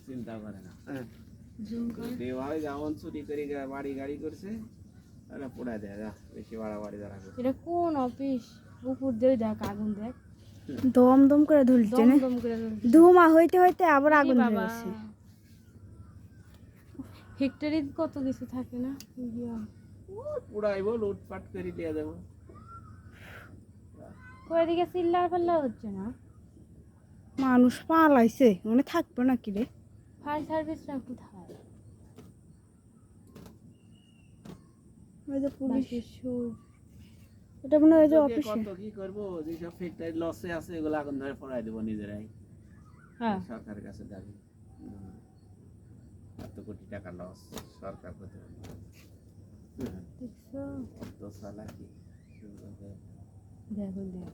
চিন্তা করে না দেওয়ালে যেমন চুরি করে বাড়ি গাড়ি করছে তাহলে পোড়া দেয় যা বেশি বাড়াবাড়ি যারা করছে। এটা কোন অফিস? উপর দিয়ে দেখ আগুন দেখ, দম দম করে ধুলছে না, দম করে জ্বলছে। ধুমা হইতে হইতে আবার কি আগুন ধরে বাবা, গেছে। ফ্যাক্টরি কত কিছু থাকে না, পুরাইবো লুটপাট করে দিয়ে দেবো। ওইদিকে চিল্লার পাল্লা হচ্ছে না। মানুষ পালাইছে মানে থাকবে না কি রে। ফায়ার সার্ভিসটা কোথায়? ওই যে পুলিশ, সুর এটা মনে হয় ওই যে তোকে অফিসে। কত কি করবো যেসব ফ্যাক্টরি লসে আছে এগুলো আগুন ধরে পড়াই দেবো নিজেরাই। হ্যাঁ সরকারের কাছে দাবি এত কোটি টাকা লস সরকার করতে দেখছো, কত চালাকি দেখো দেখ